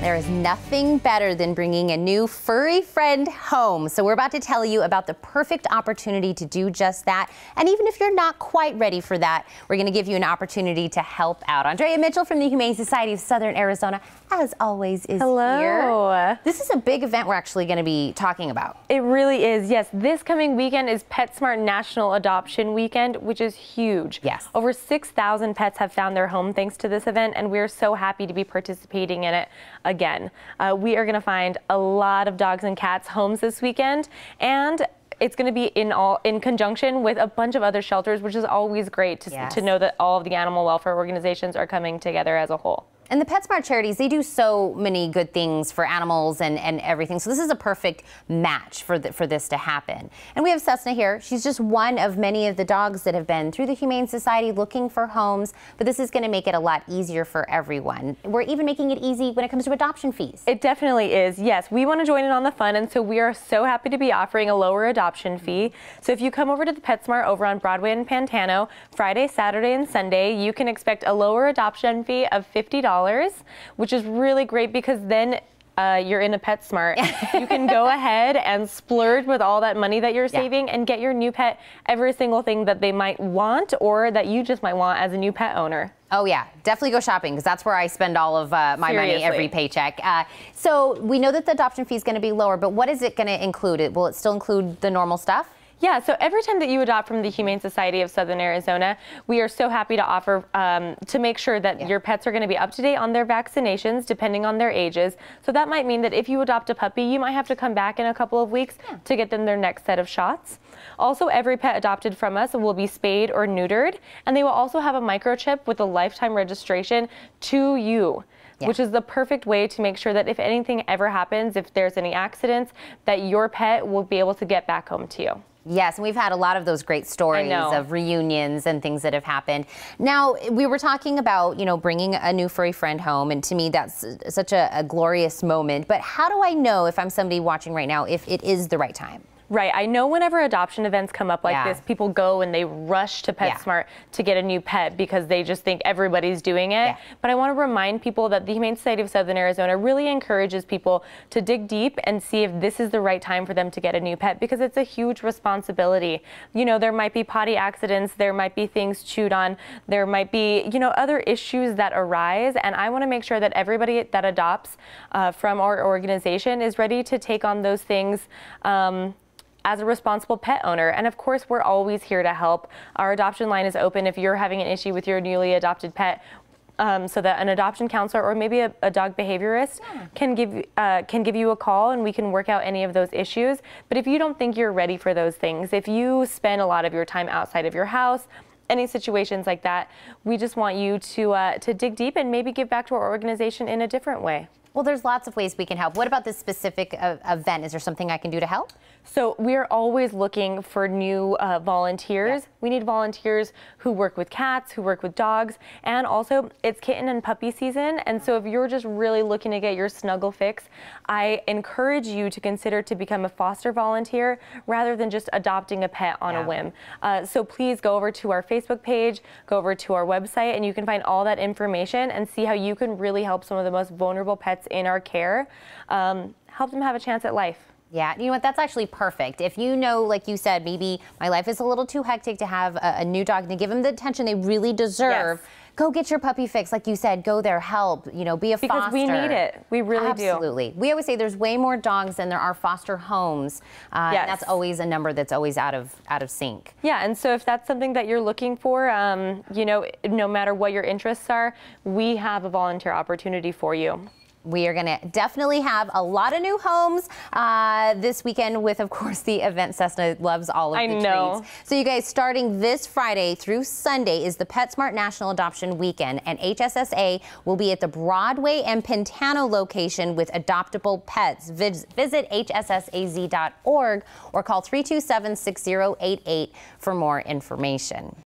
There is nothing better than bringing a new furry friend home. So we're about to tell you about the perfect opportunity to do just that. And even if you're not quite ready for that, we're going to give you an opportunity to help out. Andrea Mitchell from the Humane Society of Southern Arizona, as always, is here. This is a big event we're actually going to be talking about. It really is, yes. This coming weekend is PetSmart National Adoption Weekend, which is huge. Yes. Over 6,000 pets have found their home thanks to this event, and we're so happy to be participating in it again. We are going to find a lot of dogs and cats homes this weekend, and it's going to be in conjunction with a bunch of other shelters, which is always great to know that all of the animal welfare organizations are coming together as a whole. And the PetSmart Charities, they do so many good things for animals and everything. So this is a perfect match for this to happen. And we have Cessna here. She's just one of many of the dogs that have been through the Humane Society looking for homes. But this is going to make it a lot easier for everyone. We're even making it easy when it comes to adoption fees. It definitely is. Yes, we want to join in on the fun. And so we are so happy to be offering a lower adoption fee. So if you come over to the PetSmart over on Broadway and Pantano, Friday, Saturday, and Sunday, you can expect a lower adoption fee of $50. Which is really great because then you're in a PetSmart. You can go ahead and splurge with all that money that you're saving and get your new pet every single thing that they might want or that you just might want as a new pet owner. Oh yeah, definitely go shopping because that's where I spend all of my money every paycheck. So we know that the adoption fee is going to be lower, but what is it going to include? Will it still include the normal stuff? Yeah, so every time that you adopt from the Humane Society of Southern Arizona, we are so happy to offer to make sure that your pets are going to be up to date on their vaccinations depending on their ages. So that might mean that if you adopt a puppy, you might have to come back in a couple of weeks to get them their next set of shots. Also, every pet adopted from us will be spayed or neutered, and they will also have a microchip with a lifetime registration to you. Which is the perfect way to make sure that if anything ever happens, if there's any accidents, that your pet will be able to get back home to you. Yes, and we've had a lot of those great stories of reunions and things that have happened. Now, we were talking about, bringing a new furry friend home, and to me, that's such a glorious moment. But how do I know if I'm somebody watching right now if it is the right time? Right. I know whenever adoption events come up like this, people go and they rush to PetSmart to get a new pet because they just think everybody's doing it. But I want to remind people that the Humane Society of Southern Arizona really encourages people to dig deep and see if this is the right time for them to get a new pet because it's a huge responsibility. There might be potty accidents, there might be things chewed on, there might be, other issues that arise. And I want to make sure that everybody that adopts from our organization is ready to take on those things as a responsible pet owner. And of course, we're always here to help. Our adoption line is open if you're having an issue with your newly adopted pet, so that an adoption counselor or maybe a dog behaviorist can give you a call and we can work out any of those issues. But if you don't think you're ready for those things, if you spend a lot of your time outside of your house, any situations like that, we just want you to dig deep and maybe give back to our organization in a different way. Well, there's lots of ways we can help. What about this specific event? Is there something I can do to help? So we're always looking for new volunteers. We need volunteers who work with cats, who work with dogs, and also it's kitten and puppy season. And so if you're just really looking to get your snuggle fix, I encourage you to consider to become a foster volunteer rather than just adopting a pet on a whim. So please go over to our Facebook page, go over to our website, and you can find all that information and see how you can really help some of the most vulnerable pets in our care, help them have a chance at life. Yeah, you know what, that's actually perfect. If you know, like you said, maybe my life is a little too hectic to have a new dog and to give them the attention they really deserve, go get your puppy fix. Like you said, go there, help, be a foster. Because we need it. We really do. Absolutely. We always say there's way more dogs than there are foster homes. And that's always a number that's always out of sync. Yeah, and so if that's something that you're looking for, no matter what your interests are, we have a volunteer opportunity for you. We are going to definitely have a lot of new homes this weekend with, of course, the event. Cessna loves all of the treats. So you guys, starting this Friday through Sunday is the PetSmart National Adoption Weekend, and HSSA will be at the Broadway and Pantano location with adoptable pets. Visit hssaz.org or call 327-6088 for more information.